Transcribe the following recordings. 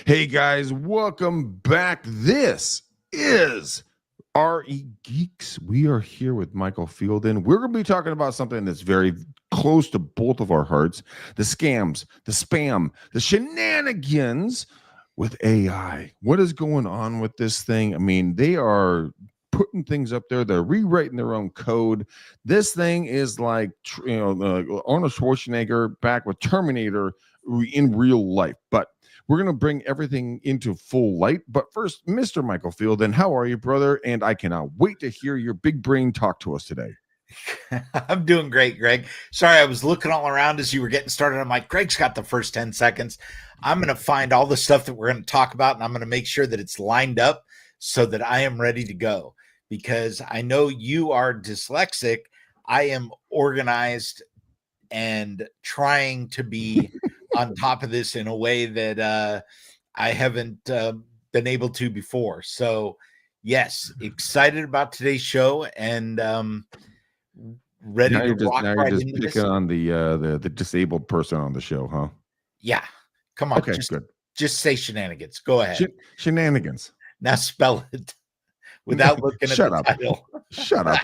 Hey guys, welcome back. This is RE Geeks. We are here with Michael Fielden. We're going to be talking about something that's very close to both of our hearts: the scams, the spam, the shenanigans with AI. What is going on with this thing? I mean, they are putting things up there, they're rewriting their own code. This thing is like, Arnold Schwarzenegger back with Terminator in real life. But we're going to bring everything into full light. But first, Mr. Michael Fielden, how are you, brother? And I cannot wait to hear your big brain talk to us today. I'm doing great, Greg. Sorry, I was looking all around as you were getting started. I'm like, Greg's got the first 10 seconds. I'm going to find all the stuff that we're going to talk about, and I'm going to make sure that it's lined up so that I am ready to go. Because I know you are dyslexic. I am organized and trying to be on top of this in a way that I haven't been able to before. So, yes, excited about today's show and ready Now to you're just rock now you're right just into picking this. on the disabled person on the show, huh? Yeah, come on, Okay, good. just say shenanigans. Go ahead. Shenanigans. Now spell it without looking at Shut the up. title. Shut up.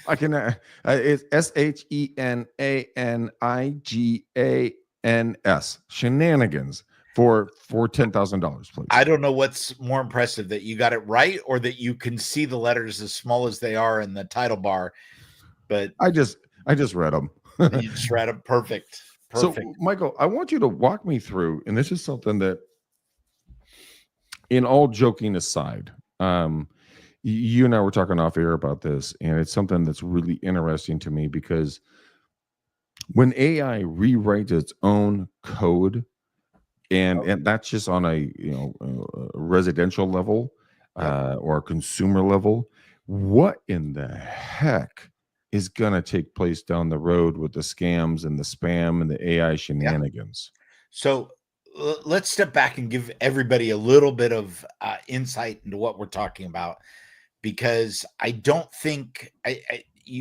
I can. It's SHENANIGANS. Shenanigans for $10,000, please. I don't know what's more impressive, that you got it right or that you can see the letters as small as they are in the title bar. But I just read them. you just read it. Perfect. So, Michael, I want you to walk me through, and this is something that, in all joking aside, you and I were talking off air about this, and it's something that's really interesting to me because when AI rewrites its own code, and that's just on a residential level or a consumer level, what in the heck is going to take place down the road with the scams and the spam and the AI shenanigans? So let's step back and give everybody a little bit of insight into what we're talking about, because I don't think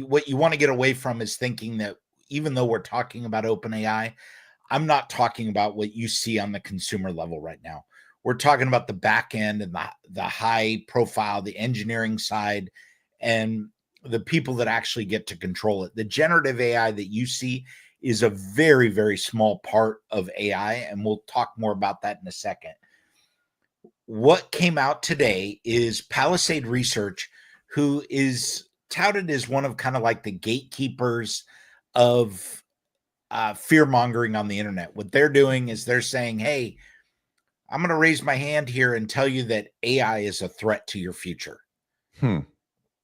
what you want to get away from is thinking that even though we're talking about OpenAI, I'm not talking about what you see on the consumer level right now. We're talking about the back end and the high profile, the engineering side, and the people that actually get to control it. The generative AI that you see is a very, very small part of AI, and we'll talk more about that in a second. What came out today is Palisade Research, who is touted as one of kind of like the gatekeepers of fear mongering on the internet. What they're doing is they're saying, hey, I'm going to raise my hand here and tell you that AI is a threat to your future.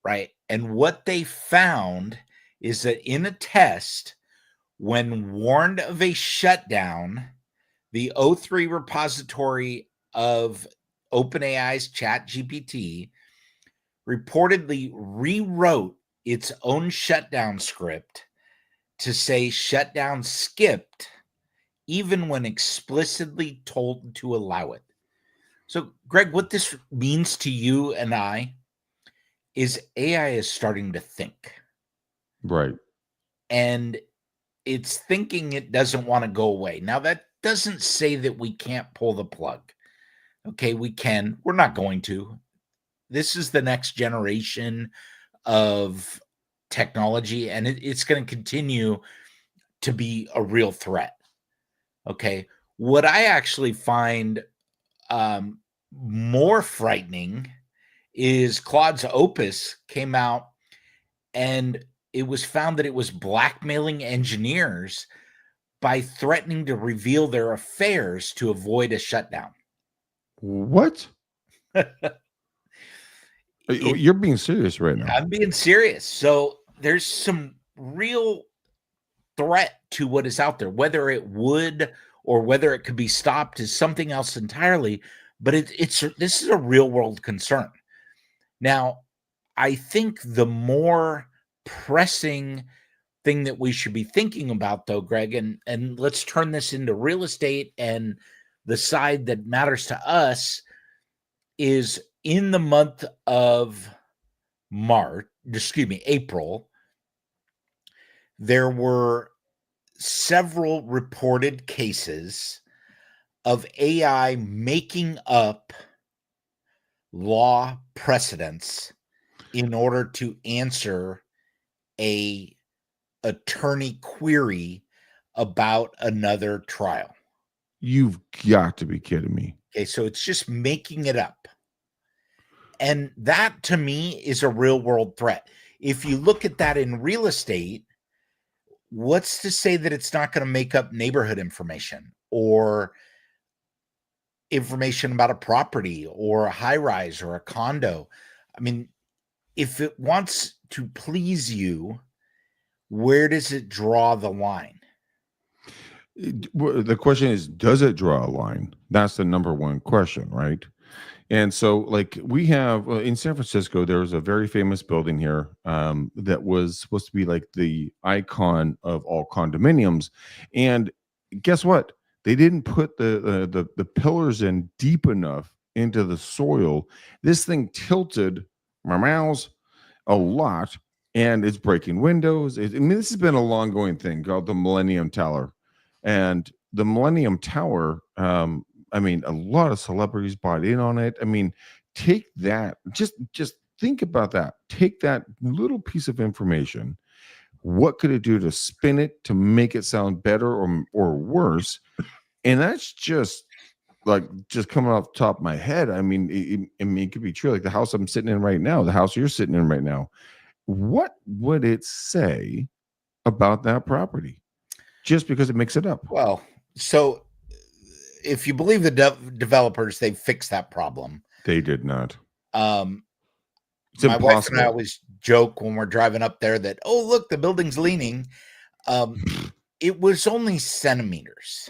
Right. And what they found is that in a test, when warned of a shutdown, the O3 repository of OpenAI's ChatGPT reportedly rewrote its own shutdown script to say shutdown skipped, even when explicitly told to allow it. So, Greg, what this means to you and I is AI is starting to think. Right. And it's thinking it doesn't want to go away. Now, that doesn't say that we can't pull the plug. Okay, we can. We're not going to. This is the next generation of technology, and it's going to continue to be a real threat. Okay. What I actually find more frightening is Claude's Opus came out, and it was found that it was blackmailing engineers by threatening to reveal their affairs to avoid a shutdown. What? You're being serious right now. I'm being serious. So there's some real threat to what is out there. Whether it would or whether it could be stopped is something else entirely. But this is a real world concern. Now, I think the more pressing thing that we should be thinking about, though, Greg, and let's turn this into real estate and the side that matters to us, is in the month of April, there were several reported cases of AI making up law precedents in order to answer a attorney query about another trial. You've got to be kidding me. Okay, so it's just making it up. And that to me is a real world threat. If you look at that in real estate, what's to say that it's not going to make up neighborhood information or information about a property or a high rise or a condo? I mean, if it wants to please you, where does it draw the line? The question is, does it draw a line? That's the number one question, right? And so, like, we have in San Francisco, there was a very famous building here that was supposed to be like the icon of all condominiums. And guess what? They didn't put the pillars in deep enough into the soil. This thing tilted my mouse a lot, and it's breaking windows. I mean, this has been a long going thing called the Millennium Tower, and the Millennium Tower. I mean, a lot of celebrities bought in on it. I mean, take that. Just think about that. Take that little piece of information. What could it do to spin it to make it sound better or worse? And that's just like just coming off the top of my head. I mean, it could be true. Like the house I'm sitting in right now, the house you're sitting in right now. What would it say about that property just because it makes it up? Well, so if you believe the developers, they fixed that problem. They did not. It's my wife and I always joke when we're driving up there that, oh, look, the building's leaning. It was only centimeters.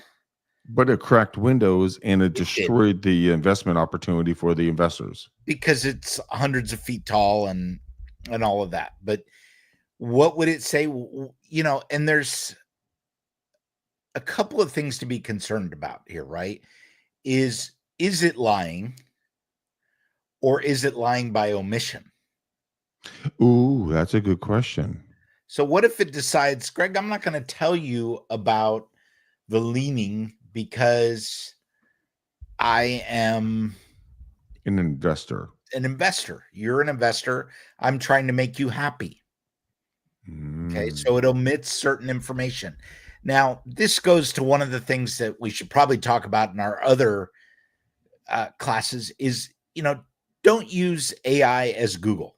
But it cracked windows and it destroyed the investment opportunity for the investors. Because it's hundreds of feet tall and all of that. But what would it say? You know, and there's a couple of things to be concerned about here, right? Is it lying or is it lying by omission? Ooh, that's a good question. So what if it decides, Greg, I'm not going to tell you about the leaning because I am an investor. You're an investor. I'm trying to make you happy. Okay. So it omits certain information. Now, this goes to one of the things that we should probably talk about in our other classes is, you know, don't use AI as Google,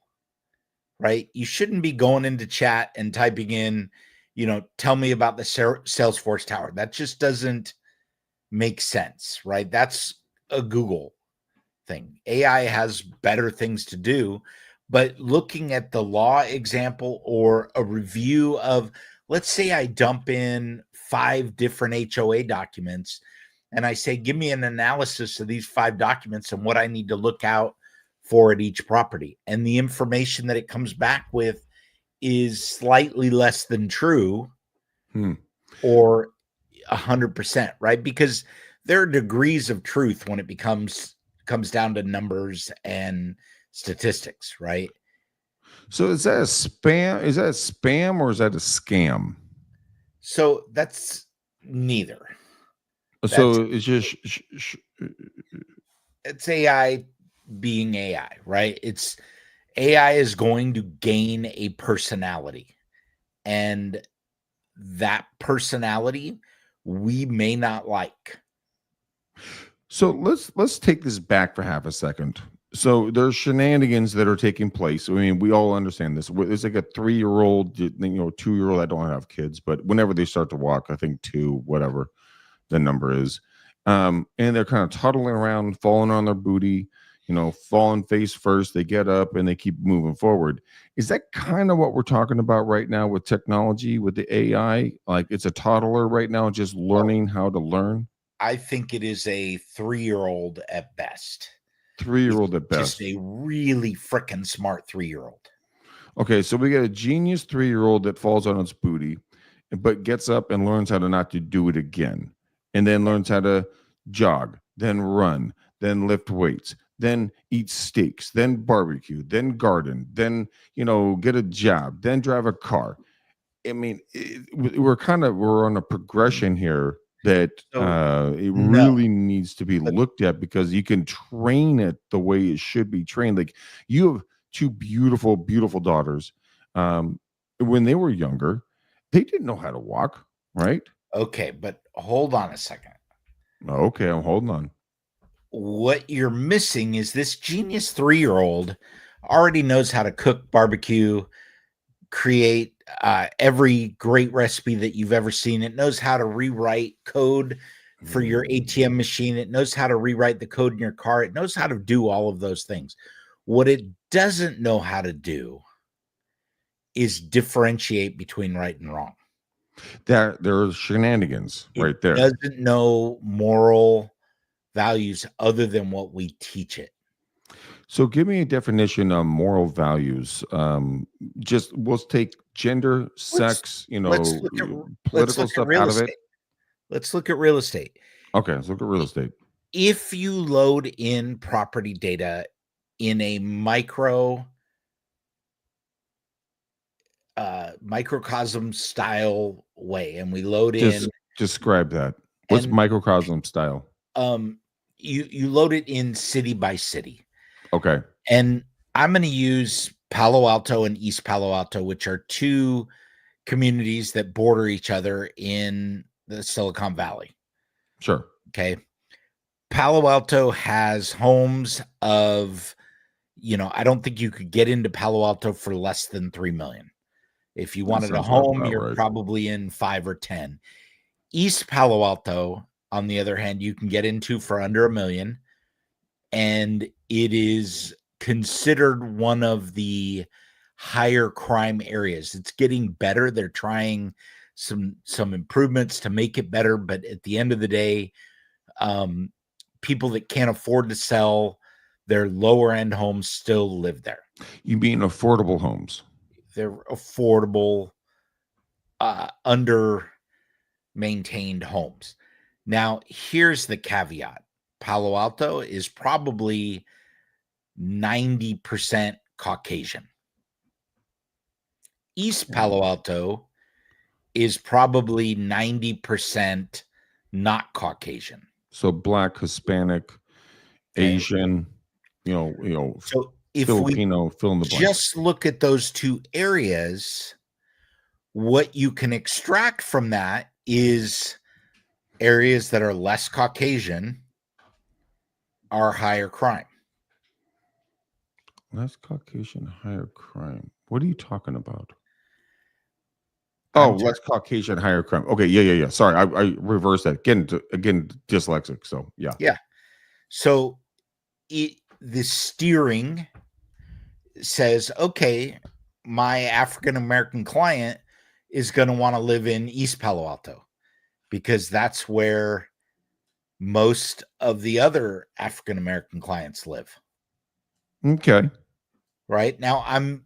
right? You shouldn't be going into chat and typing in, you know, tell me about the Salesforce tower. That just doesn't make sense, right? That's a Google thing. AI has better things to do, but looking at the law example or a review of, let's say I dump in 5 different HOA documents and I say, give me an analysis of these 5 documents and what I need to look out for at each property. And the information that it comes back with is slightly less than true or 100%, right? Because there are degrees of truth when it comes down to numbers and statistics, right? So is that a spam? Is that a spam or is that a scam? So that's neither. So it's just it's AI being AI, right? It's AI is going to gain a personality, and that personality we may not like. So let's take this back for half a second. So there's shenanigans that are taking place. I mean, we all understand this. It's like a 3-year-old, you know, 2-year-old. I don't have kids, but whenever they start to walk, I think 2, whatever the number is, and they're kind of toddling around, falling on their booty, you know, falling face first. They get up and they keep moving forward. Is that kind of what we're talking about right now with technology, with the AI? Like it's a toddler right now, just learning how to learn. I think it is a 3-year-old at best. 3-year-old at best. Just a really freaking smart 3-year-old. Okay, so we got a genius 3-year-old that falls on its booty, but gets up and learns how to not to do it again, and then learns how to jog, then run, then lift weights, then eat steaks, then barbecue, then garden, then, you know, get a job, then drive a car. I mean, we're on a progression here that So it no. really needs to be But looked at, because you can train it the way it should be trained. Like, you have two beautiful, beautiful daughters. When they were younger, they didn't know how to walk, right? okay, but hold on a second. Okay, I'm holding on. What you're missing is this genius 3-year-old already knows how to cook barbecue, create every great recipe that you've ever seen. It knows how to rewrite code for your ATM machine. It knows how to rewrite the code in your car. It knows how to do all of those things. What it doesn't know how to do is differentiate between right and wrong. There's shenanigans It right there. doesn't know moral values other than what we teach it. So give me a definition of moral values. Just let's take gender, Let's sex, let's look at let's political look at stuff real out of it. estate. Let's look at real estate. Okay, let's look at real estate. If you load in property data in a microcosm style way, and we load Just in describe that. What's and microcosm style? you load it in city by city. Okay, And I'm going to use Palo Alto and East Palo Alto, which are two communities that border each other in the Silicon Valley. sure. Okay. Palo Alto has homes of, I don't think you could get into Palo Alto for less than 3 million. If you That wanted a sounds about home, you're right. probably in 5 or 10. East Palo Alto, on the other hand, you can get into for under 1 million. And it is considered one of the higher crime areas. It's getting better. They're trying some improvements to make it better, but at the end of the day, people that can't afford to sell their lower end homes still live there. You mean affordable homes? They're affordable, under maintained homes. Now, here's the caveat. Palo Alto is probably 90% Caucasian. East Palo Alto is probably 90% not Caucasian. So Black, Hispanic, Okay. Asian, So if Filipino, fill in the blank. just look at those two areas, what you can extract from that is areas that are less Caucasian are higher crime. Less Caucasian, higher crime. What are you talking about? Oh, less Caucasian, higher crime. Okay, yeah. Sorry, I reversed that. Again, dyslexic. So yeah. Yeah. So the steering says, okay, my African American client is going to want to live in East Palo Alto because that's where most of the other African American clients live. Okay. Right now, I'm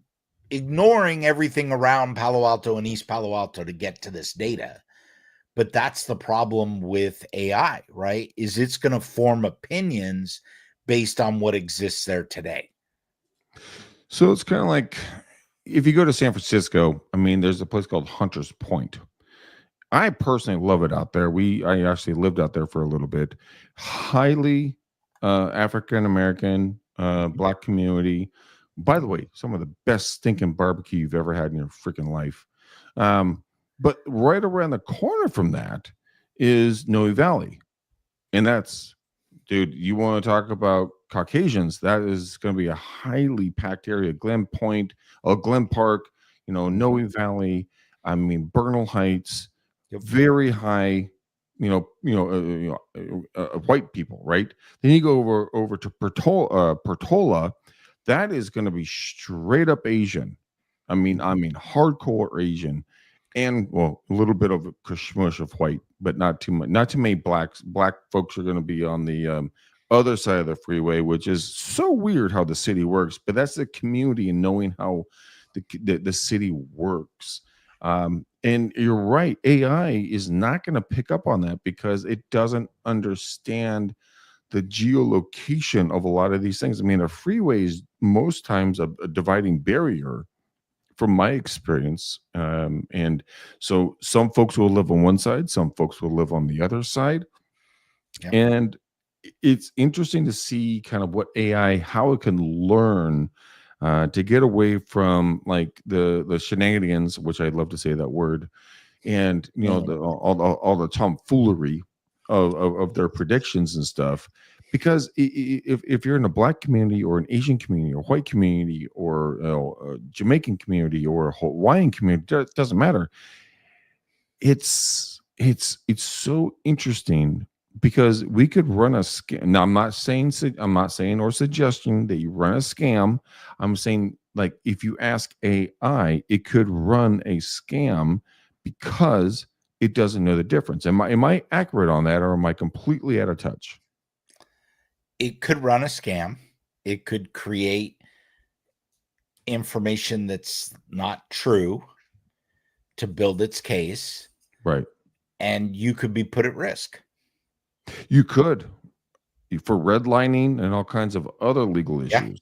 ignoring everything around Palo Alto and East Palo Alto to get to this data. But that's the problem with AI, right? Is it's going to form opinions based on what exists there today. So it's kind of like if you go to San Francisco, I mean, there's a place called Hunter's Point. I personally love it out there. I actually lived out there for a little bit. Highly African American, Black community. By the way, some of the best stinking barbecue you've ever had in your freaking life. But right around the corner from that is Noe Valley. And that's, dude, you want to talk about Caucasians, that is going to be a highly packed area. Glen Park, Noe Valley, I mean, Bernal Heights, very high, white people, right? Then you go over to Portola, that is going to be straight up Asian. I mean, hardcore Asian, and a little bit of a smush of white, but not too much. Not too many blacks. Black folks are going to be on the other side of the freeway, which is so weird how the city works. But that's the community and knowing how the city works. And you're right, AI is not going to pick up on that because it doesn't understand the geolocation of a lot of these things. I mean, a freeway is most times a dividing barrier from my experience. And so some folks will live on one side, some folks will live on the other side. Yep. And it's interesting to see kind of what AI, how it can learn to get away from like the shenanigans, which I love to say that word, and all the tomfoolery of their predictions and stuff. Because if you're in a black community or an Asian community or white community or a Jamaican community or a Hawaiian community, it doesn't matter. It's so interesting because we could run a scam. Now, I'm not saying or suggesting that you run a scam. I'm saying like if you ask AI, it could run a scam because it doesn't know the difference. Am I accurate on that, or am I completely out of touch? It could run a scam. It could create information that's not true to build its case, Right. and you could be put at risk. You could, for redlining and all kinds of other legal Yeah, issues.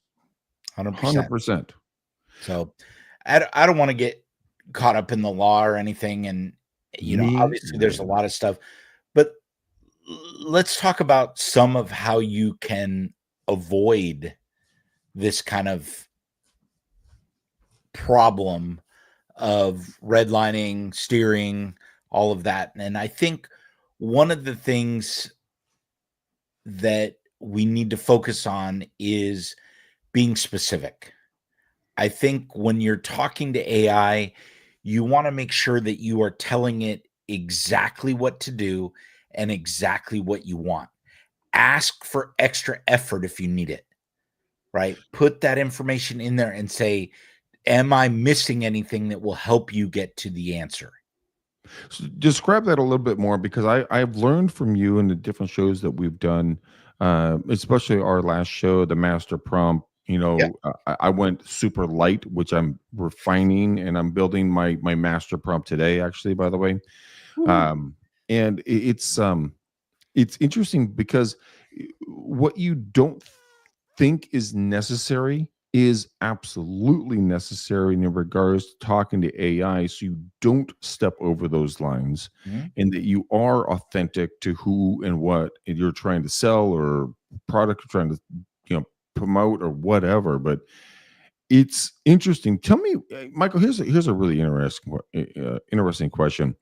100%. 100%. So I don't want to get caught up in the law or anything. And, Me obviously there's a neither. lot of stuff, but let's talk about some of how you can avoid this kind of problem of redlining, steering, all of that. And I think one of the things that we need to focus on is being specific. I think when you're talking to AI, you want to make sure that you are telling it exactly what to do and exactly what you want. Ask for extra effort if you need it, right? Put that information in there and say, am I missing anything that will help you get to the answer? So describe that a little bit more, because I've learned from you in the different shows that we've done, especially our last show, the master prompt. Yeah. I went super light, which I'm refining, and I'm building my master prompt today. Actually, by the way, Woo. um, and it's interesting because what you don't think is necessary is absolutely necessary in regards to talking to AI, so you don't step over those lines, Mhm. and that you are authentic to who and what you're trying to sell or product you're trying to promote or whatever. But it's interesting. Tell me, Michael. Here's a really interesting question.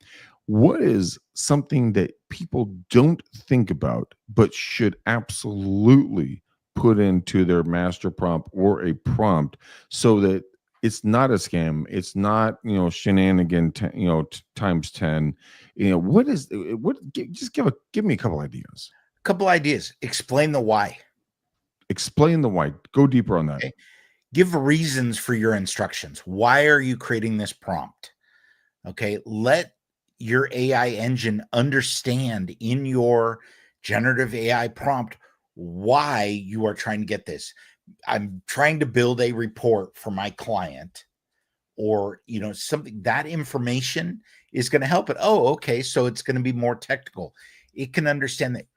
What is something that people don't think about but should absolutely put into their master prompt or a prompt, so that it's not a scam, it's not shenanigan, times 10? What is what? Just give me a couple ideas. Couple ideas. Explain the why. Explain the why. Go deeper on that. Okay. Give reasons for your instructions. Why are you creating this prompt? Okay. Let your AI engine understand in your generative AI prompt why you are trying to get this. I'm trying to build a report for my client, or something. That information is going to help it. Oh, okay. So it's going to be more technical. It can understand that.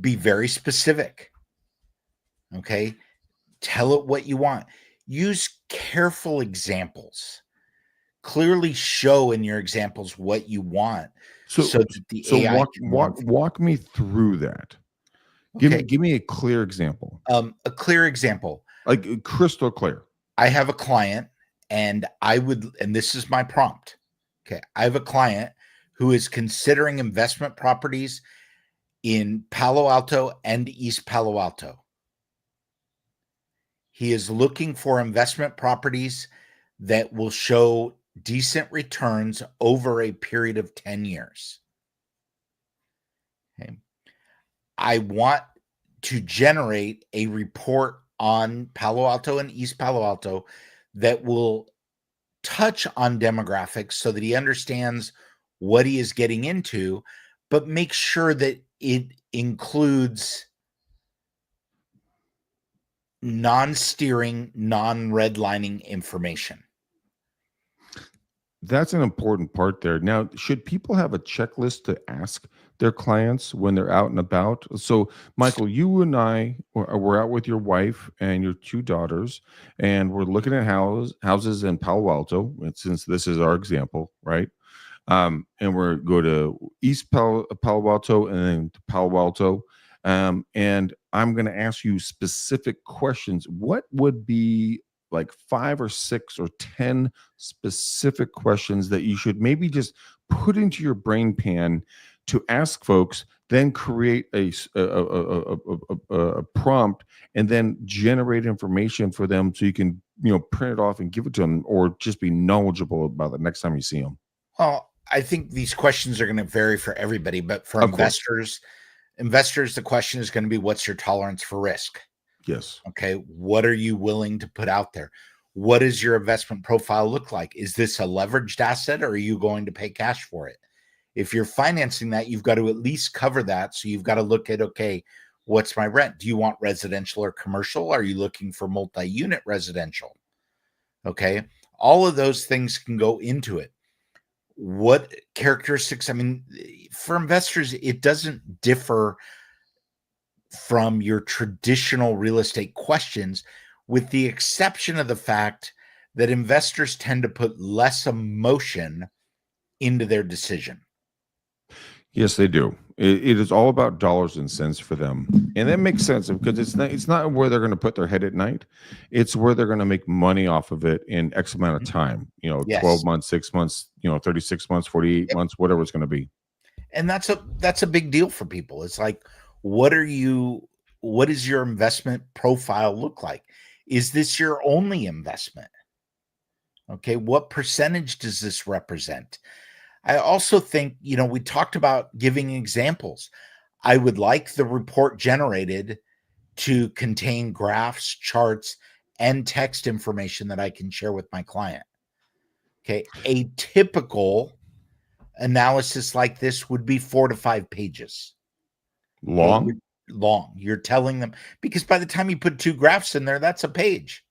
Be very specific. Okay. Tell it what you want. Use careful examples. Clearly show in your examples what you want So so that so the AI walk can learn walk from walk me through that. it. Give Okay. me give me a clear example, A clear example. like crystal clear. I have a client, and this is my prompt. Okay. I have a client who is considering investment properties in Palo Alto and East Palo Alto. He is looking for investment properties that will show decent returns over a period of 10 years. Okay. I want to generate a report on Palo Alto and East Palo Alto that will touch on demographics so that he understands what he is getting into, but make sure that it includes non-steering, non-redlining information. That's an important part there. Now, should people have a checklist to ask their clients when they're out and about. So, Michael, you and I were out with your wife and your two daughters, and we're looking at houses in Palo Alto. And since this is our example, right? And we're go to Palo Alto and then to Palo Alto. And I'm going to ask you specific questions. What would be like 5 or 6 or 10 specific questions that you should maybe just put into your brain pan to ask folks, then create a prompt and then generate information for them so you can, print it off and give it to them, or just be knowledgeable about it next time you see them. Well, I think these questions are going to vary for everybody, but for Of course. investors, the question is going to be, what's your tolerance for risk? Yes. Okay. What are you willing to put out there? What does your investment profile look like? Is this a leveraged asset, or are you going to pay cash for it? If you're financing that, you've got to at least cover that. So you've got to look at, okay, what's my rent? Do you want residential or commercial? Are you looking for multi-unit residential? Okay. All of those things can go into it. What characteristics? I mean, for investors, it doesn't differ from your traditional real estate questions, with the exception of the fact that investors tend to put less emotion into their decision. Yes, they do. It is all about dollars and cents for them, and that makes sense because it's not where they're going to put their head at night. It's where they're going to make money off of it in X amount of time. Yes. 12 months, 6 months, 36 months, 48 Yep. months, whatever it's going to be. And that's a big deal for people. It's like, what does your investment profile look like? Is this your only investment? Okay, what percentage does this represent? I also think, we talked about giving examples. I would like the report generated to contain graphs, charts, and text information that I can share with my client. Okay, a typical analysis like this would be 4 to 5 pages. Okay, Long. long. You're telling them, because by the time you put 2 graphs in there, that's a page.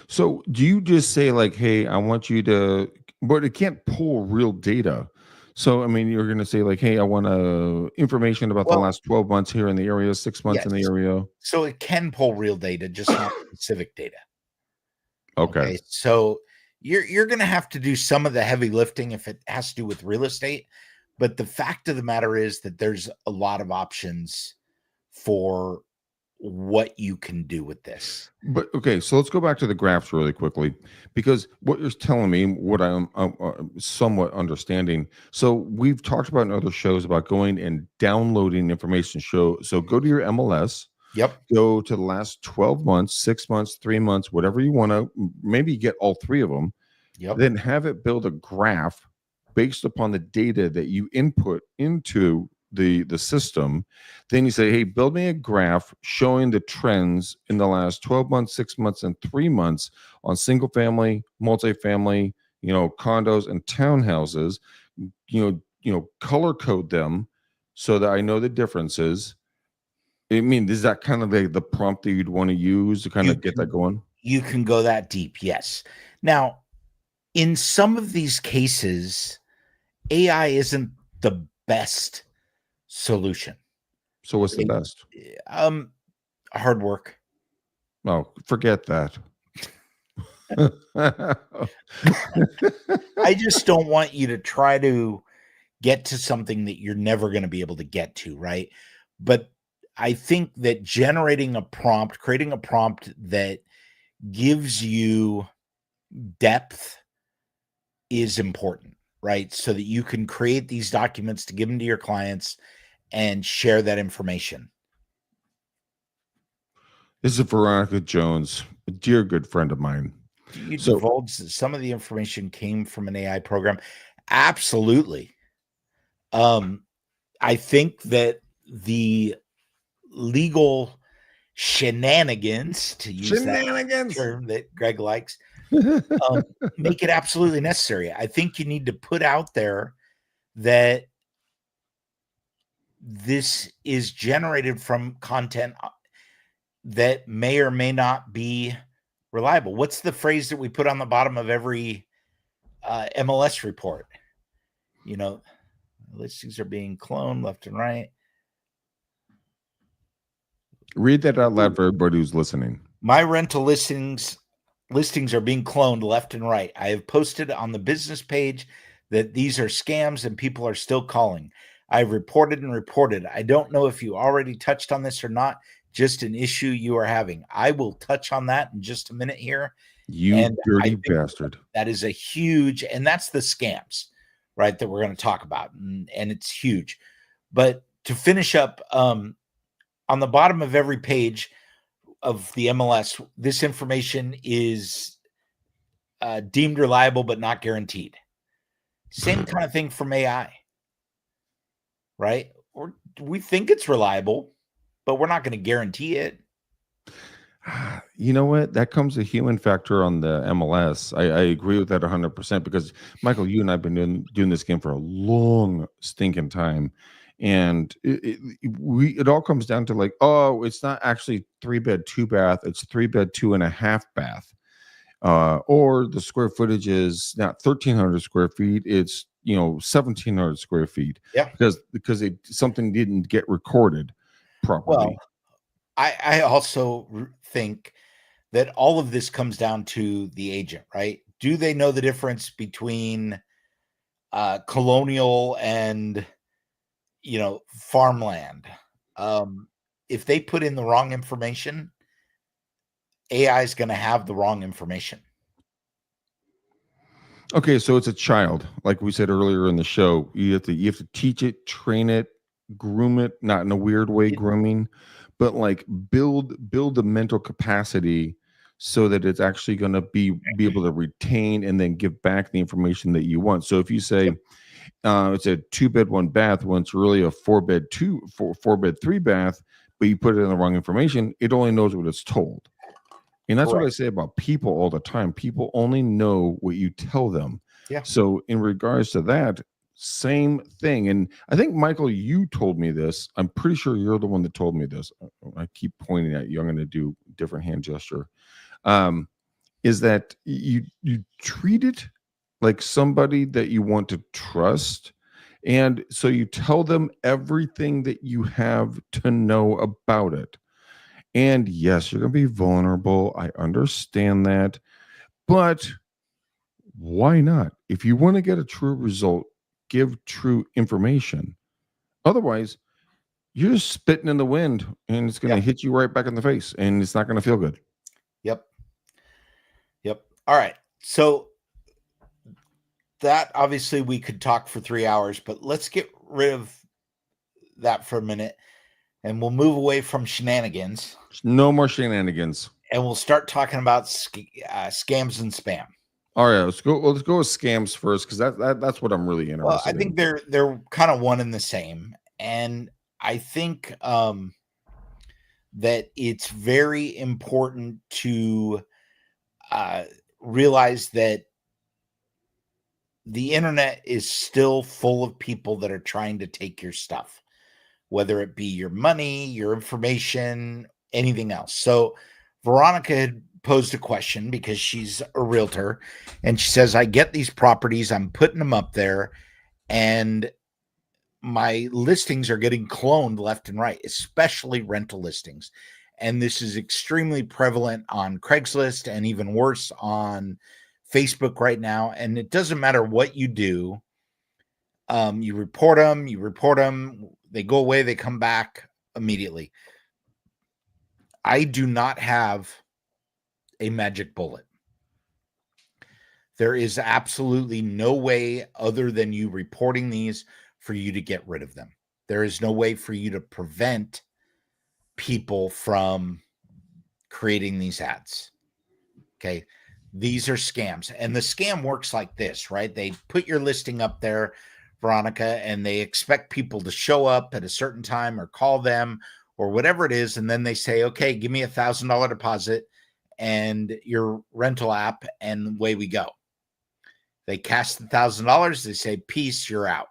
So do you just say like, hey, I want you to, but it can't pull real data. So, I mean, you're going to say like, hey, I want information about the Well, last 12 months here in the area, 6 months in the yes. area. So it can pull real data, just not specific data. Okay. So you're going to have to do some of the heavy lifting if it has to do with real estate. But the fact of the matter is that there's a lot of options for what you can do with this. But okay, so let's go back to the graphs really quickly, because what you're telling me, what I'm somewhat understanding. So we've talked about in other shows about going and downloading information. So go to your MLS, Yep. go to the last 12 months, 6 months, 3 months, whatever you want to. Maybe get all three of them. Yep. Then have it build a graph based upon the data that you input into the system. Then you say, hey, build me a graph showing the trends in the last 12 months, 6 months, and 3 months on single family, multifamily, condos and townhouses. Color code them so that I know the differences. I mean, is that kind of the prompt that you'd want to use to kind of get that going? You can go that deep, yes. Now, in some of these cases, AI isn't the best solution. So what's the best? Hard work. Oh, forget that. I just don't want you to try to get to something that you're never going to be able to get to, right? But I think that creating a prompt that gives you depth is important, right? So that you can create these documents to give them to your clients and share that information. This is Veronica Jones, a dear good friend of mine. You divulged that some of the information came from an AI program. Absolutely. I think that the legal shenanigans, to use that term that Greg likes, make it absolutely necessary. I think you need to put out there that this is generated from content that may or may not be reliable. What's the phrase that we put on the bottom of every MLS report? Listings are being cloned left and right. Read that out loud for everybody who's listening. My rental listings are being cloned left and right. I have posted on the business page that these are scams and people are still calling. I've reported and reported. I don't know if you already touched on this or not, just an issue you are having. I will touch on that in just a minute here. You And dirty I think bastard. that is a huge, and that's the scams, right, that we're going to talk about. And it's huge. But to finish up, on the bottom of every page of the MLS, this information is deemed reliable but not guaranteed. Same kind of thing from AI, right? Or we think it's reliable, but we're not going to guarantee it. You know what? That comes a human factor on the MLS. I agree with that 100% because Michael, you and I have been doing this game for a long stinking time. And it all comes down to like, oh, it's not actually 3-bed, 2-bath, it's 3-bed, 2.5-bath. Or the square footage is not 1,300 square feet, it's 1,700 square feet. Yeah. Because something didn't get recorded properly. Well, I also think that all of this comes down to the agent, right? Do they know the difference between colonial and farmland? If they put in the wrong information, AI is going to have the wrong information. Okay, so it's a child, like we said earlier in the show. You have to teach it, train it, groom it, not in a weird way, grooming, but like build the mental capacity so that it's actually going to be able to retain and then give back the information that you want. So if you say it's a 2-bed, 1-bath, when it's really a 4-bed, 4-bed, 3-bath, but you put it in the wrong information, it only knows what it's told. And that's what I say about people all the time. People only know what you tell them. Yeah. So in regards to that, same thing. And I think, Michael, you told me this. I'm pretty sure you're the one that told me this. I keep pointing at you. I'm going to do a different hand gesture. Is that you treat it like somebody that you want to trust. And so you tell them everything that you have to know about it. And yes, you're going to be vulnerable. I understand that. But why not? If you want to get a true result, give true information. Otherwise, you're just spitting in the wind and it's going to hit you right back in the face and it's not going to feel good. Yep. All right. So that obviously we could talk for 3 hours, but let's get rid of that for a minute and we'll move away from shenanigans. No more shenanigans. And we'll start talking about scams and spam. All right, let's go with scams first because that's what I'm really interested in. Well, I think they're kind of one and the same, and I think that it's very important to realize that the internet is still full of people that are trying to take your stuff, whether it be your money, your information, anything else. So Veronica had posed a question because she's a realtor and she says, I get these properties, I'm putting them up there, and my listings are getting cloned left and right, especially rental listings. And this is extremely prevalent on Craigslist and even worse on Facebook right now. And it doesn't matter what you do. You report them, they go away, they come back immediately. I do not have a magic bullet. There is absolutely no way other than you reporting these for you to get rid of them. There is no way for you to prevent people from creating these ads. Okay. These are scams. And the scam works like this, right? They put your listing up there, Veronica, and they expect people to show up at a certain time or call them or whatever it is. And then they say, okay, give me $1,000 deposit and your rental app, and away we go. They cash the $1,000. They say, peace, you're out.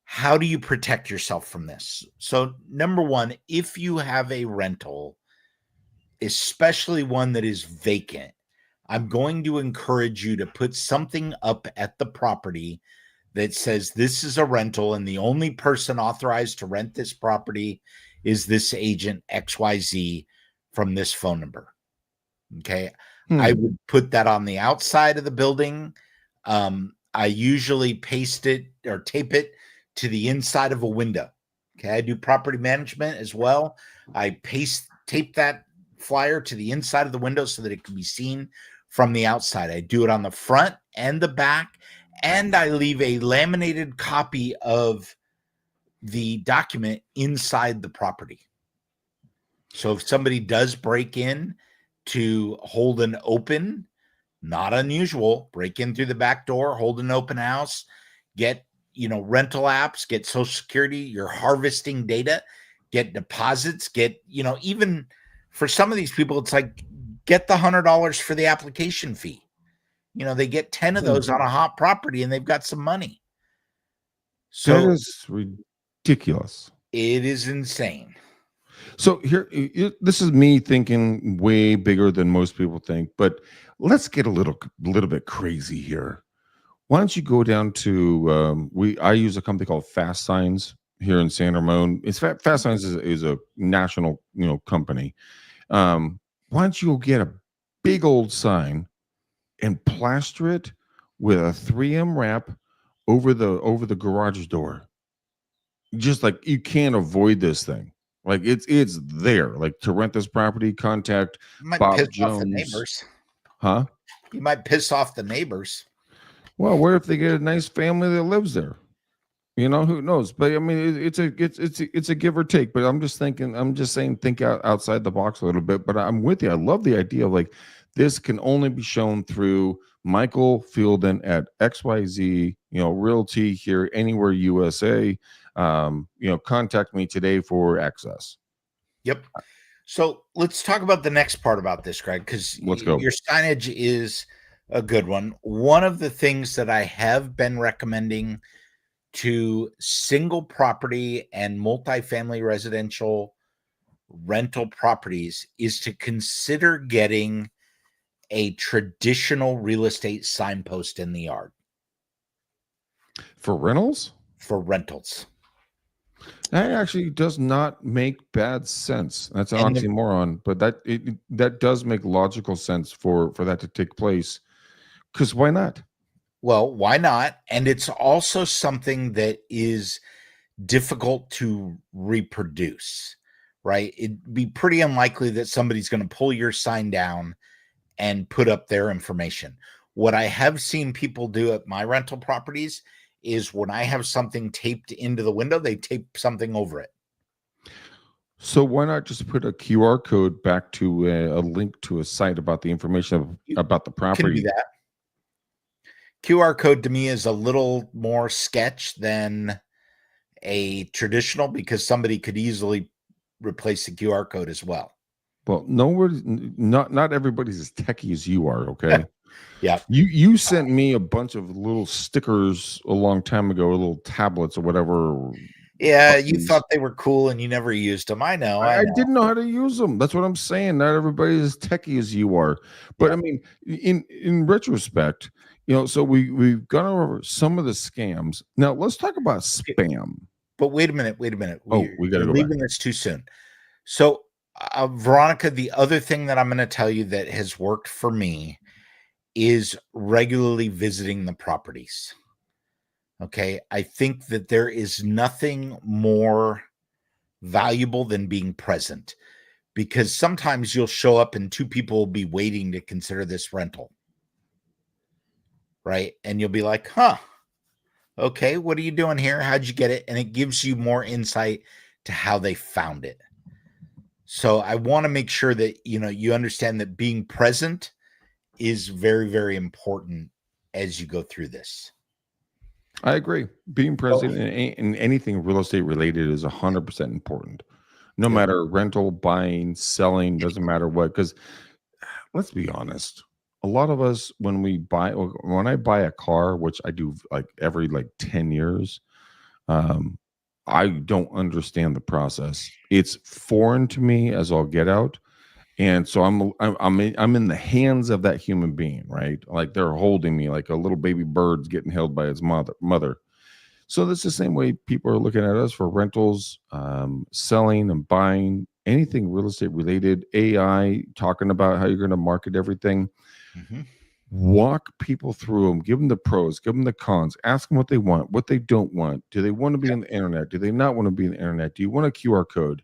How do you protect yourself from this? So number one, if you have a rental, especially one that is vacant, I'm going to encourage you to put something up at the property that says this is a rental and the only person authorized to rent this property is this agent XYZ from this phone number. Okay. I would put that on the outside of the building. I usually paste it or tape it to the inside of a window. Okay. I do property management as well. I tape that flyer to the inside of the window so that it can be seen from the outside. I do it on the front and the back, and I leave a laminated copy of the document inside the property. So if somebody does break in to hold an open, not unusual, break in through the back door, hold an open house, get, rental apps, get Social Security, you're harvesting data, get deposits, get, even for some of these people, it's like, get the $100 for the application fee. They get 10 of those on a hot property and they've got some money. So that is ridiculous. It is insane. So here, this is me thinking way bigger than most people think, but let's get a little bit crazy here. Why don't you go down to I use a company called Fast Signs here in San Ramon. Fast Signs is a national company. Why don't you go get a big old sign and plaster it with a 3M wrap over the garage door? Just like you can't avoid this thing. Like it's there. Like, to rent this property, contact Bob Jones. Off the neighbors. Huh? You might piss off the neighbors. Well, what if they get a nice family that lives there? Who knows? But I mean, it's a give or take. But I'm just saying, think outside the box a little bit. But I'm with you. I love the idea of, like, this can only be shown through Michael Fielden at XYZ, Realty here, anywhere USA. Contact me today for access. Yep. So let's talk about the next part about this, Greg, because Let's go. Your signage is a good one. One of the things that I have been recommending to single property and multifamily residential rental properties is to consider getting a traditional real estate signpost in the yard. For rentals? For rentals. That actually does not make bad sense. That's an oxymoron, but that does make logical sense for that to take place. Because why not? Well, why not? And it's also something that is difficult to reproduce, right? It'd be pretty unlikely that somebody's going to pull your sign down and put up their information. What I have seen people do at my rental properties is when I have something taped into the window, they tape something over it. So why not just put a QR code back to a link to a site about the information about the property? You can do that. QR code to me is a little more sketch than a traditional, because somebody could easily replace the QR code as well. Well, not everybody's as techie as you are. Okay. Yeah. You sent me a bunch of little stickers a long time ago, little tablets or whatever. Yeah, buttons. You thought they were cool and you never used them. I know. I didn't know how to use them. That's what I'm saying. Not everybody is techie as you are. But yeah. I mean, in retrospect, so we've gone over some of the scams. Now let's talk about spam. But wait a minute. We got to go leaving this too soon. So, Veronica, the other thing that I'm going to tell you that has worked for me is regularly visiting the properties. Okay. I think that there is nothing more valuable than being present, because sometimes you'll show up and two people will be waiting to consider this rental. Right. And you'll be like, okay, what are you doing here? How'd you get it? And it gives you more insight to how they found it. So I want to make sure that, you understand that being present is very, very important as you go through this. I agree. Being present in anything real estate related is 100% important. No matter rental, buying, selling, doesn't matter what. Because let's be honest, a lot of us, when I buy a car, which I do like every 10 years, I don't understand the process. It's foreign to me as all get out. And so I'm in the hands of that human being, right? Like they're holding me like a little baby bird's getting held by its mother. So that's the same way people are looking at us for rentals, selling and buying anything real estate related, AI, talking about how you're going to market everything. Mhm. Walk people through them, give them the pros, give them the cons, ask them what they want, what they don't want. Do they want to be on the internet? Do they not want to be on the internet? Do you want a QR code?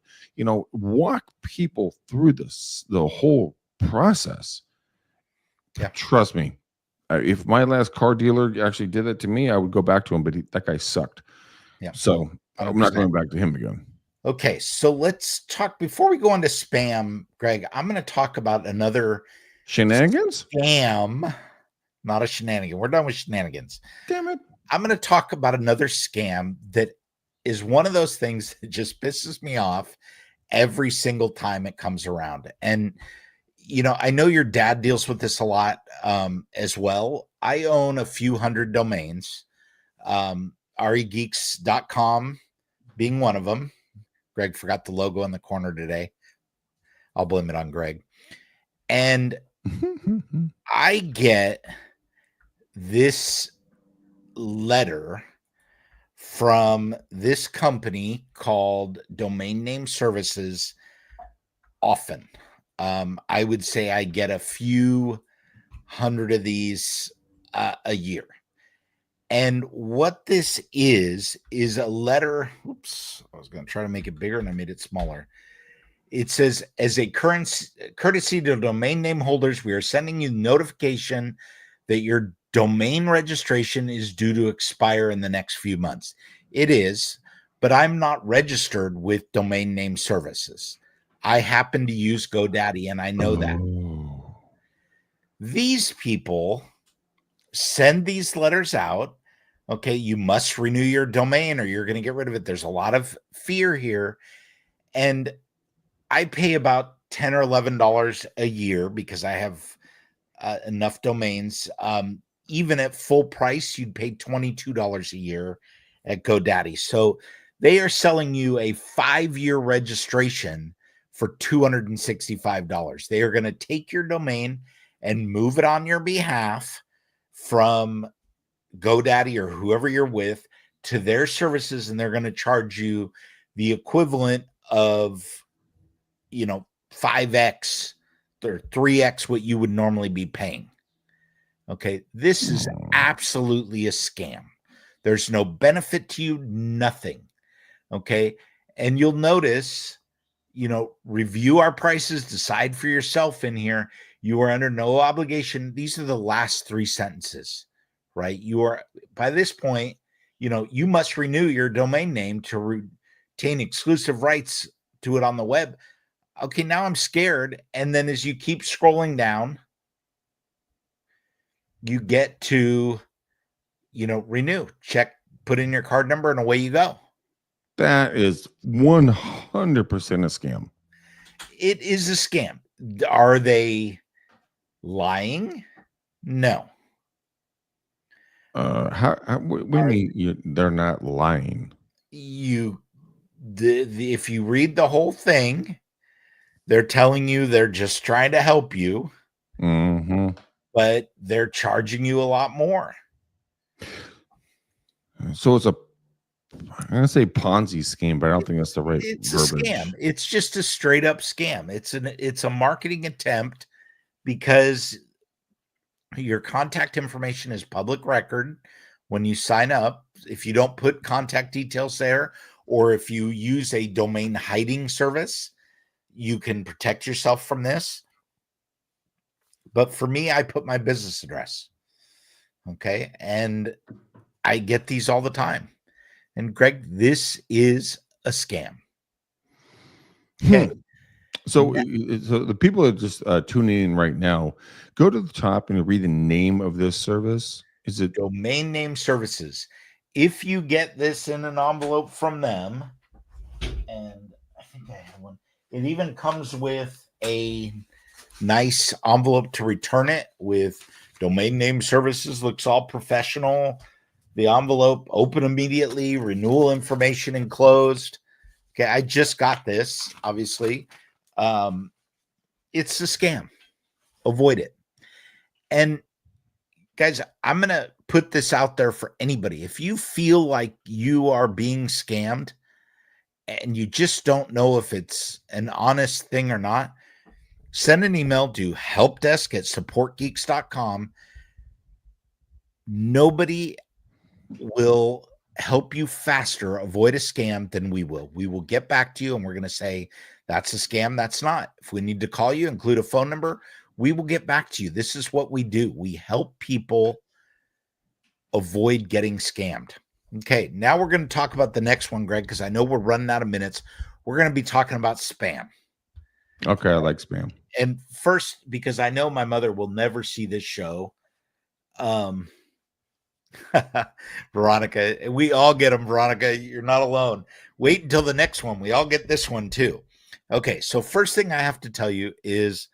Walk people through the whole process. Yeah. Trust me, if my last car dealer actually did that to me, I would go back to him, but that guy sucked. Yeah. So I'm not 100%. going back to him again. Okay, so let's talk before we go into spam, Greg. I'm going to talk about another Shenanigans? scam, not a shenanigan. We're done with shenanigans. Damn it. I'm going to talk about another scam that is one of those things that just pisses me off every single time it comes around. And, I know your dad deals with this a lot as well. I own a few hundred domains, regeeks.com being one of them. Greg forgot the logo in the corner today. I'll blame it on Greg. And I get this letter from this company called Domain Name Services often. I would say I get a few hundred of these a year. And what this is a letter. Oops, I was going to try to make it bigger and I made it smaller. It says, as a courtesy to domain name holders, we are sending you notification that your domain registration is due to expire in the next few months. It is, but I'm not registered with Domain Name Services. I happen to use GoDaddy, and I know that. These people send these letters out. Okay, you must renew your domain or you're going to get rid of it. There's a lot of fear here. And I pay about $10 or $11 a year because I have enough domains. Even at full price, you'd pay $22 a year at GoDaddy. So they are selling you a 5-year registration for $265. They are going to take your domain and move it on your behalf from GoDaddy or whoever you're with to their services, and they're going to charge you the equivalent of 5x or 3x what you would normally be paying. Okay, this is absolutely a scam. There's no benefit to you, nothing. Okay, and you'll notice, review our prices, decide for yourself in here. You are under no obligation. These are the last 3 sentences, right? You are, by this point, you must renew your domain name to retain exclusive rights to it on the web. Okay, now I'm scared. And then as you keep scrolling down, you get to, renew, check, put in your card number, and away you go. That is 100% a scam. It is a scam. Are they lying? No. What do you mean they're not lying? If you read the whole thing, they're telling you they're just trying to help you, but they're charging you a lot more. So I'm going to say Ponzi scheme, but I don't think that's the right verbiage. A scam. It's just a straight up scam. It's a marketing attempt because your contact information is public record when you sign up. If you don't put contact details there, or if you use a domain hiding service, you can protect yourself from this. But for me, I put my business address. Okay. And I get these all the time. And Greg, this is a scam. Okay. So the people that are just tuning in right now, go to the top and read the name of this service. Is it Domain Name Services? If you get this in an envelope from them, and I think I have one, it even comes with a nice envelope to return it with Domain Name Services, looks all professional. The envelope open immediately, renewal information enclosed. Okay, I just got this, obviously. It's a scam. Avoid it. And guys, I'm going to put this out there for anybody. If you feel like you are being scammed and you just don't know if it's an honest thing or not, send an email to helpdesk@supportgeeks.com. Nobody will help you faster avoid a scam than we will. We will get back to you and we're going to say, that's a scam, that's not. If we need to call you, include a phone number, we will get back to you. This is what we do. We help people avoid getting scammed. Okay, now we're going to talk about the next one, Greg, because I know we're running out of minutes. We're going to be talking about spam. Okay, I like spam. And first, because I know my mother will never see this show. Veronica, we all get them, Veronica. You're not alone. Wait until the next one. We all get this one too. Okay, so first thing I have to tell you is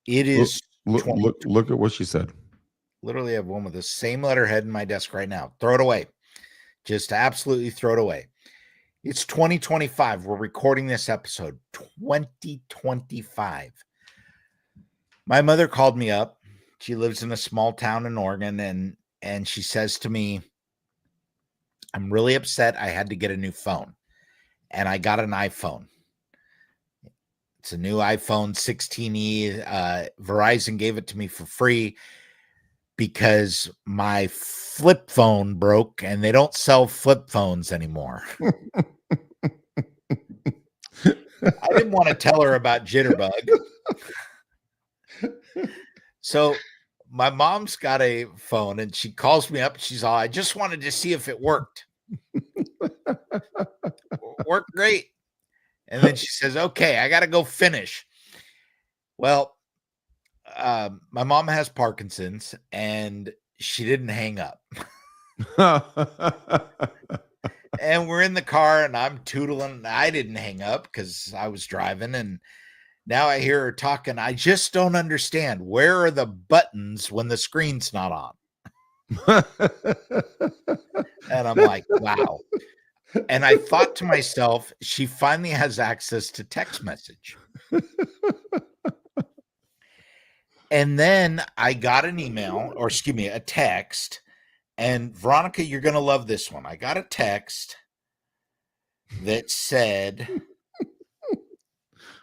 it is look at what she said. Literally have one with the same letterhead in my desk right now. Throw it away. Just absolutely throw it away. It's 2025. We're recording this episode 2025. My mother called me up. She lives in a small town in Oregon, and she says to me, I'm really upset. I had to get a new phone, and I got an iPhone. It's a new iPhone 16e. Verizon gave it to me for free because my flip phone broke, and they don't sell flip phones anymore. I didn't want to tell her about Jitterbug. So my mom's got a phone and she calls me up. She's all, I just wanted to see if it worked. Worked great. And then she says, okay, I got to go finish. Well, my mom has Parkinson's and she didn't hang up. And we're in the car and I'm tootling. I didn't hang up because I was driving, and now I hear her talking. I just don't understand. Where are the buttons when the screen's not on? And I'm like, wow. And I thought to myself, she finally has access to text message. And then I got an email, or excuse me, a text. And Veronica, you're going to love this one. I got a text that said,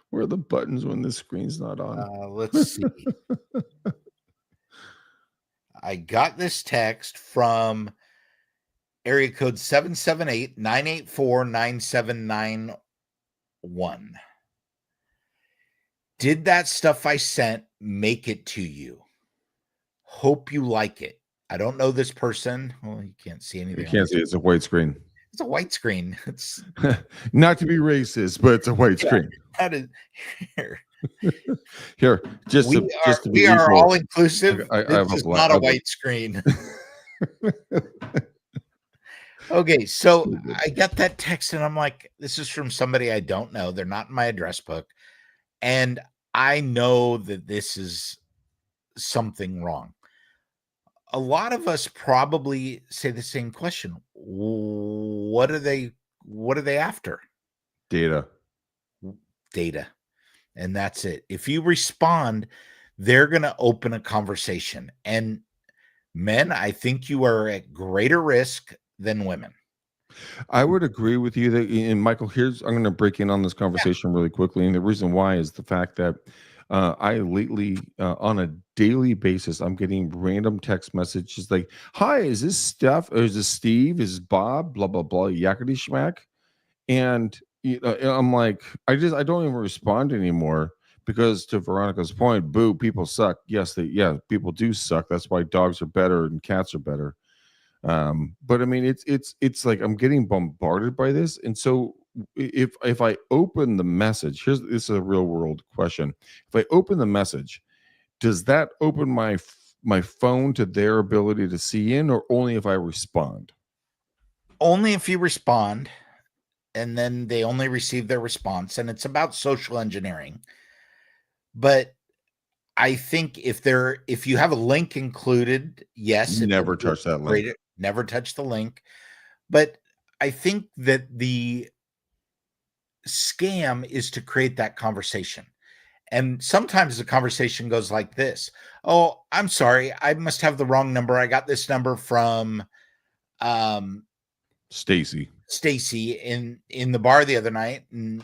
where are the buttons when the screen's not on? Let's see. I got this text from area code 778-984-9791. Did that stuff I sent make it to you? Hope you like it. I don't know this person. Well, you can't see anything. You can't see it. It's a white screen. It's a white screen. It's not to be racist, but it's a white screen. That is here. Here, just to be we are equal, all inclusive. This is not a white screen. Okay, so I got that text and I'm like, this is from somebody I don't know. They're not in my address book. And I know that this is something wrong. A lot of us probably say the same question. What are they after? Data. And that's it. If you respond, they're going to open a conversation. And men, I think you are at greater risk than women. I would agree with you that, and Michael, I'm going to break in on this conversation really quickly. And the reason why is the fact that I lately, on a daily basis, I'm getting random text messages like, hi, is this Steph? Or is this Steve? Is this Bob? Blah, blah, blah, yakety schmack. And I'm like, I don't even respond anymore because, to Veronica's point, boo, people suck. Yes, people do suck. That's why dogs are better and cats are better. But I mean, it's like I'm getting bombarded by this. And so if I open the message, this is a real world question. If I open the message, does that open my phone to their ability to see in, or only if I respond? Only if you respond, and then they only receive their response, and it's about social engineering. But I think if you have a link included, yes, never touch that link. Never touch the link. But I think that the scam is to create that conversation. And sometimes the conversation goes like this. Oh, I'm sorry. I must have the wrong number. I got this number from Stacy. Stacy in the bar the other night, and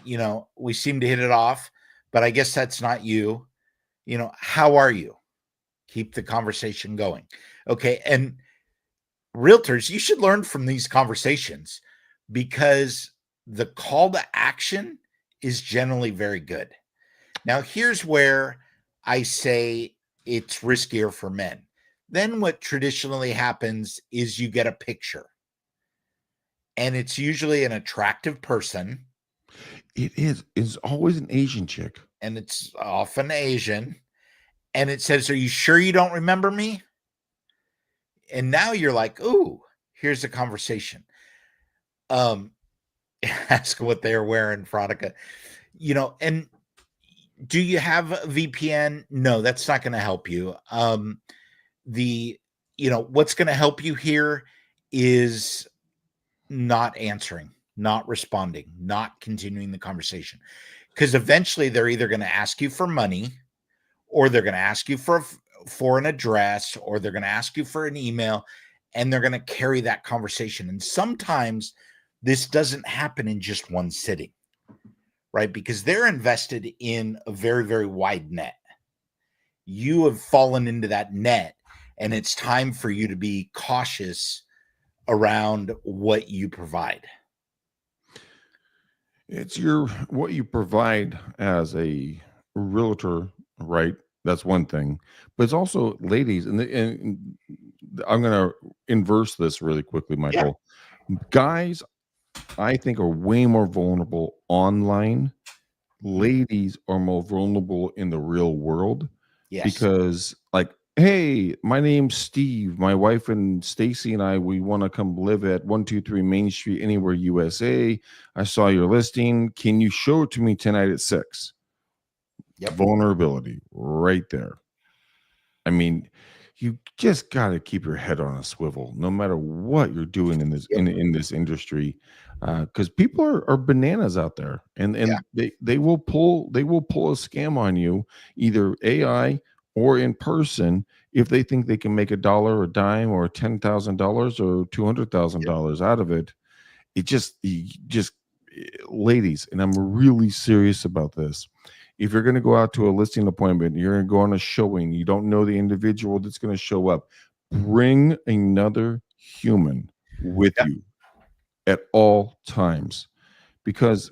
we seem to hit it off, but I guess that's not you. How are you? Keep the conversation going. Okay. And realtors, you should learn from these conversations because the call to action is generally very good. Now, here's where I say it's riskier for men. Then what traditionally happens is you get a picture, and it's usually an attractive person, It is. It's always an Asian chick. and it's often Asian, and it says, "Are you sure you don't remember me?" And now you're like, "Ooh, here's a conversation." Ask what they're wearing, Frodica. And do you have a VPN? No, that's not going to help you. What's going to help you here is not answering, not responding, not continuing the conversation. Because eventually they're either going to ask you for money, or they're going to ask you for an address, or they're going to ask you for an email, and they're going to carry that conversation. And sometimes this doesn't happen in just one sitting, right? Because they're invested in a very, very wide net. You have fallen into that net, and it's time for you to be cautious around what you provide. It's what you provide as a realtor, right? That's one thing, but it's also ladies, and I'm going to inverse this really quickly, Michael. Yeah. Guys, I think are way more vulnerable online. Ladies are more vulnerable in the real world. Yes. Because like, hey, my name's Steve. My wife and Stacy and I, we want to come live at 123 Main Street, anywhere, USA. I saw your listing. Can you show it to me tonight at 6? Yep. Vulnerability right there. I mean, you just got to keep your head on a swivel, no matter what you're doing in this in this industry, because people are bananas out there, and they will pull a scam on you, either AI or in person, if they think they can make $1, a dime, or $10,000 or $200,000 out of it. Ladies, and I'm really serious about this. If you're going to go out to a listing appointment, you're going to go on a showing, you don't know the individual that's going to show up, bring another human with you at all times, because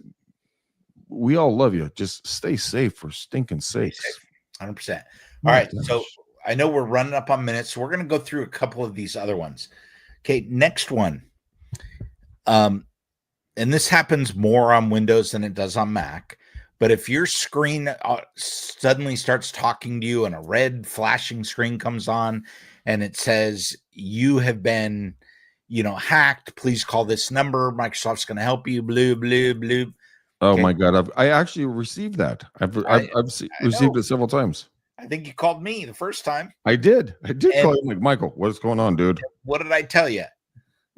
we all love you. Just stay safe, for stinking sakes. 100%. All right. Gosh. So I know we're running up on minutes, so we're going to go through a couple of these other ones. Okay. Next one. And this happens more on Windows than it does on Mac. But if your screen suddenly starts talking to you and a red flashing screen comes on and it says you have been, hacked, please call this number. Microsoft's going to help you. Blue, blue, blue. Oh my God! I actually received that. I've received it several times. I think you called me the first time. I did call you. Like, Michael, what's going on, dude? What did I tell you?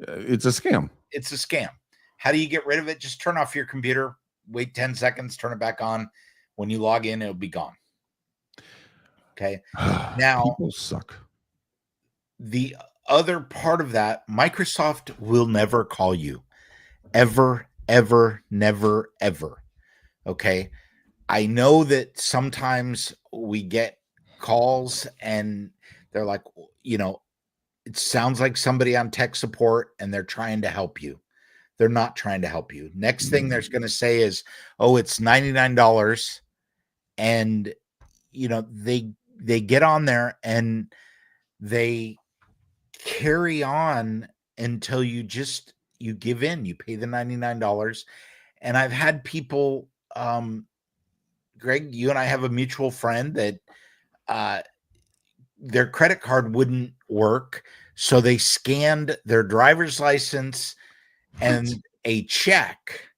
It's a scam. It's a scam. How do you get rid of it? Just turn off your computer. Wait 10 seconds, turn it back on. When you log in, it'll be gone. Okay. Now, people suck. The other part of that, Microsoft will never call you. Ever, ever, never, ever. Okay. I know that sometimes we get calls and they're like, it sounds like somebody on tech support and they're trying to help you. They're not trying to help you. Next thing they're going to say is, oh, it's $99. And, they get on there and they carry on until you give in, you pay the $99. And I've had people, Greg, you and I have a mutual friend that, their credit card wouldn't work. So they scanned their driver's license and a check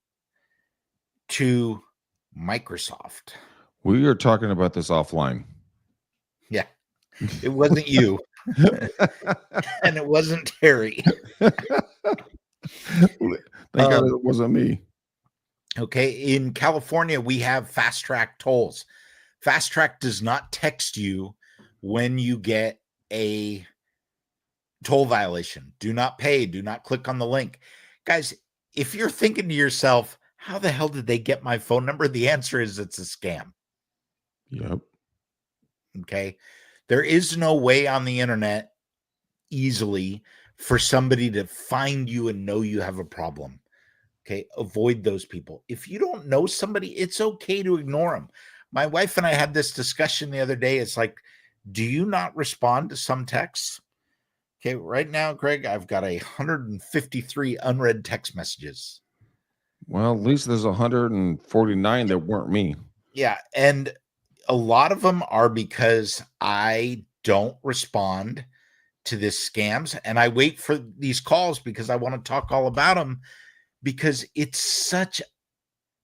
to Microsoft. We are talking about this offline. Yeah. It wasn't you. And it wasn't Terry. Thank God it wasn't me. Okay. In California, we have fast track tolls. Fast Track does not text you when you get a toll violation. Do not pay. Do not click on the link. Guys, if you're thinking to yourself, how the hell did they get my phone number? The answer is it's a scam. Yep. Okay. There is no way on the internet easily for somebody to find you and know you have a problem. Okay. Avoid those people. If you don't know somebody, it's okay to ignore them. My wife and I had this discussion the other day. It's like, do you not respond to some texts? Okay. Right now, Greg, I've got 153 unread text messages. Well, at least there's 149 that weren't me. Yeah. And a lot of them are because I don't respond to this scams, and I wait for these calls because I want to talk all about them, because it's such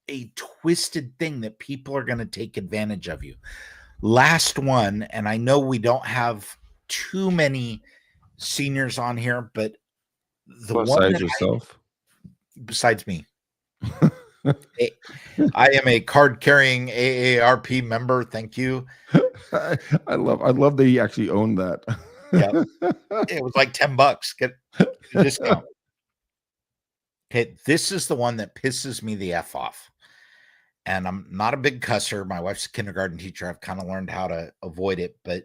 a twisted thing that people are going to take advantage of you. Last one, and I know we don't have too many seniors on here, but the one Besides that yourself. besides me, I am a card carrying AARP member. Thank you. I love that he actually owned that. Yeah. It was like $10. Get a discount. Okay, this is the one that pisses me the F off. And I'm not a big cusser. My wife's a kindergarten teacher. I've kind of learned how to avoid it. But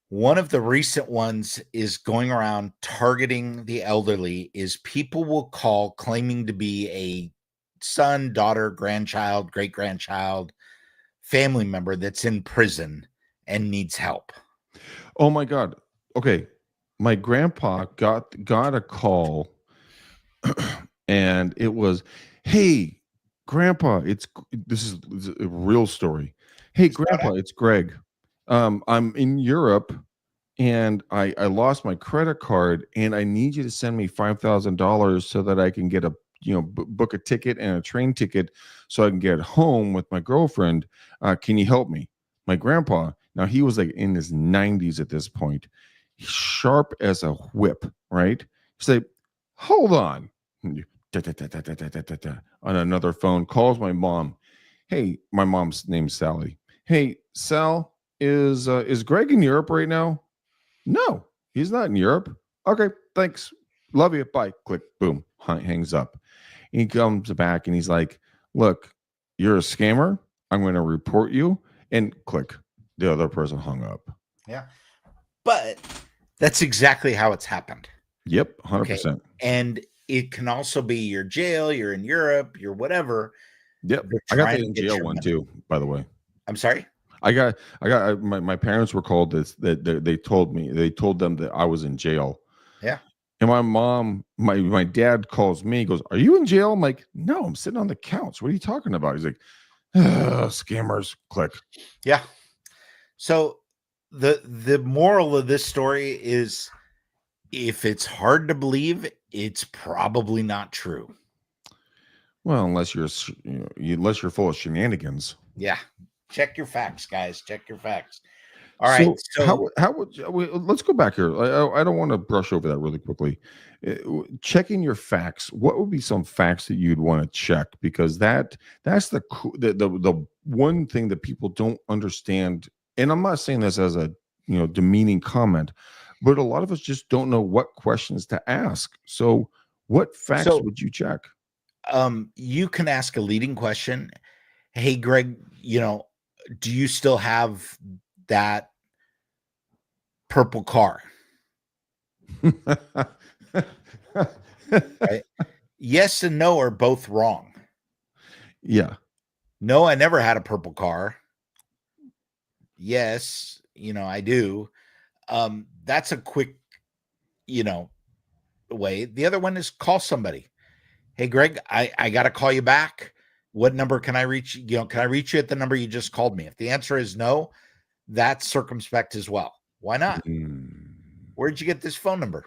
one of the recent ones is going around targeting the elderly. Is people will call claiming to be a son, daughter, grandchild, great grandchild, family member that's in prison and needs help. Oh my God. Okay. My grandpa got a call and it was, hey, Grandpa, this is a real story. Hey, Grandpa, it's Greg. I'm in Europe and I lost my credit card and I need you to send me $5,000 so that I can get a book a ticket and a train ticket so I can get home with my girlfriend. Can you help me? My grandpa, now he was like in his 90s at this point, sharp as a whip, right? Say, hold on. On another phone, calls my mom. Hey, my mom's name's Sally. Hey, Sal, is Greg in Europe right now? No, he's not in Europe. Okay, thanks. Love you. Bye. Click. Boom. Hangs up. He comes back and he's like, look, you're a scammer. I'm going to report you. And click. The other person hung up. Yeah. But that's exactly how it's happened. Yep. 100%. Okay. And it can also be your jail, you're in Europe, you're whatever. Yep. I got the in jail one too, by the way. I'm sorry? My parents were called this, that they told them that I was in jail. Yeah. And my mom, my dad calls me, goes, are you in jail? I'm like, no, I'm sitting on the couch. What are you talking about? He's like, scammers. Click. Yeah. So the moral of this story is, if it's hard to believe, it's probably not true. Well, unless you're full of shenanigans. Yeah. Check your facts, guys. Check your facts. All right. So how would let's go back here. I don't want to brush over that really quickly. Checking your facts. What would be some facts that you'd want to check? Because that's the one thing that people don't understand. And I'm not saying this as a demeaning comment, but a lot of us just don't know what questions to ask. So what facts would you check? You can ask a leading question. Hey, Greg, do you still have that purple car? Right? Yes and no are both wrong. Yeah. No, I never had a purple car. Yes, I do. That's a quick, way. The other one is call somebody. Hey, Greg, I got to call you back. What number can I reach? Can I reach you at the number you just called me? If the answer is no, that's circumspect as well. Why not? Where'd you get this phone number?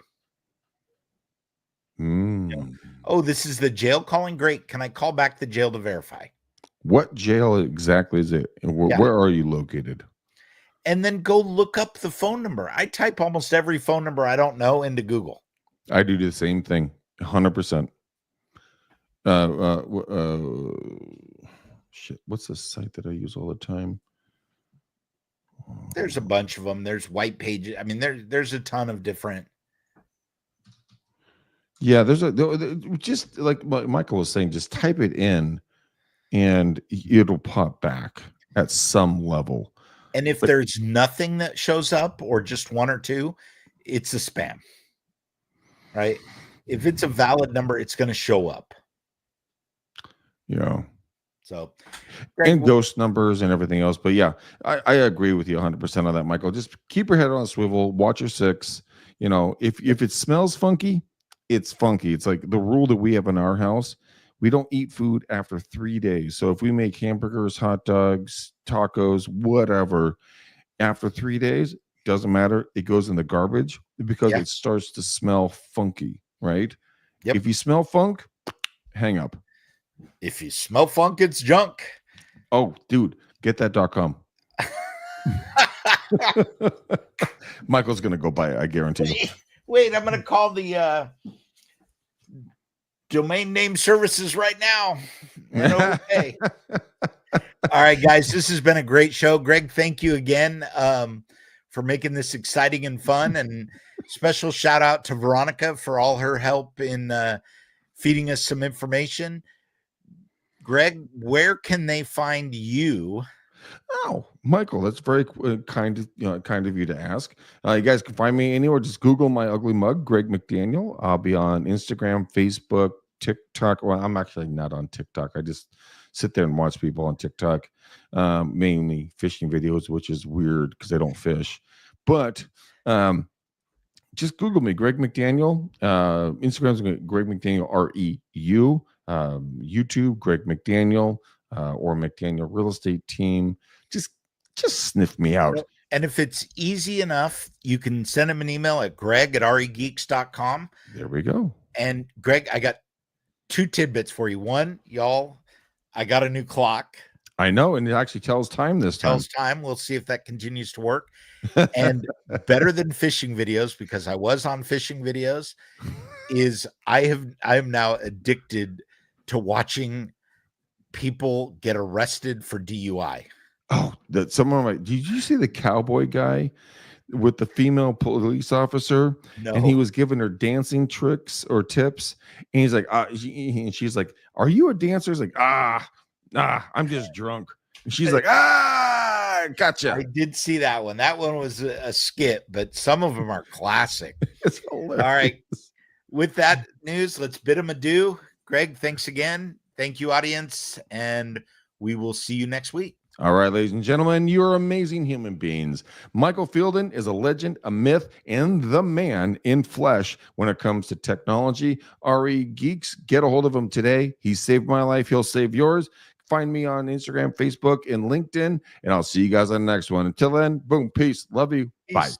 Oh, this is the jail calling. Great. Can I call back the jail to verify? What jail exactly is it? And where are you located? And then go look up the phone number. I type almost every phone number I don't know into Google. I do the same thing. 100%. Shit. What's the site that I use all the time? There's a bunch of them. There's white pages. I mean, there's a ton of different. Yeah, just like Michael was saying, just type it in and it'll pop back at some level. And if there's nothing that shows up or just one or two, it's a spam, right? If it's a valid number, it's going to show up. Yeah. So, and ghost numbers and everything else. But yeah, I agree with you 100% on that, Michael. Just keep your head on a swivel, watch your six. You know, if it smells funky, it's funky. It's like the rule that we have in our house. We don't eat food after 3 days. So if we make hamburgers, hot dogs, tacos, whatever, after 3 days, doesn't matter. It goes in the garbage because it starts to smell funky, right? Yep. If you smell funk, hang up. If you smell funk, it's junk. Oh, dude, get that.com. Michael's going to go buy it, I guarantee you. Wait, I'm going to call the domain name services right now. Okay. All right, guys, this has been a great show. Greg, thank you again for making this exciting and fun. And special shout out to Veronica for all her help in feeding us some information. Greg, where can they find you? Oh, Michael, that's very kind of you to ask. You guys can find me anywhere. Just Google my ugly mug, Greg McDaniel. I'll be on Instagram, Facebook, TikTok. Well, I'm actually not on TikTok. I just sit there and watch people on TikTok, mainly fishing videos, which is weird because I don't fish. But just Google me, Greg McDaniel. Instagram's Greg McDaniel REU. YouTube, Greg McDaniel, or McDaniel Real Estate Team. Just sniff me out. And if it's easy enough, you can send him an email at greg@regeeks.com. There we go. And Greg, I got 2 tidbits for you. One, y'all, I got a new clock. I know, and it actually tells time this time. Tells time. We'll see if that continues to work. And better than fishing videos, because I was on fishing videos, is I am now addicted to watching people get arrested for DUI. Oh, that someone like, did you see the cowboy guy with the female police officer? No. And he was giving her dancing tricks or tips. And he's like, and she's like, "Are you a dancer?" He's like, I'm just drunk. And she's like, gotcha. I did see that one. That one was a skit, but some of them are classic. It's hilarious. All right. With that news, let's bid them adieu. Greg, thanks again. Thank you, audience. And we will see you next week. All right, ladies and gentlemen, you're amazing human beings. Michael Fielden is a legend, a myth, and the man in flesh when it comes to technology. RE Geeks, get a hold of him today. He saved my life. He'll save yours. Find me on Instagram, Facebook, and LinkedIn, and I'll see you guys on the next one. Until then, boom, peace. Love you. Peace. Bye.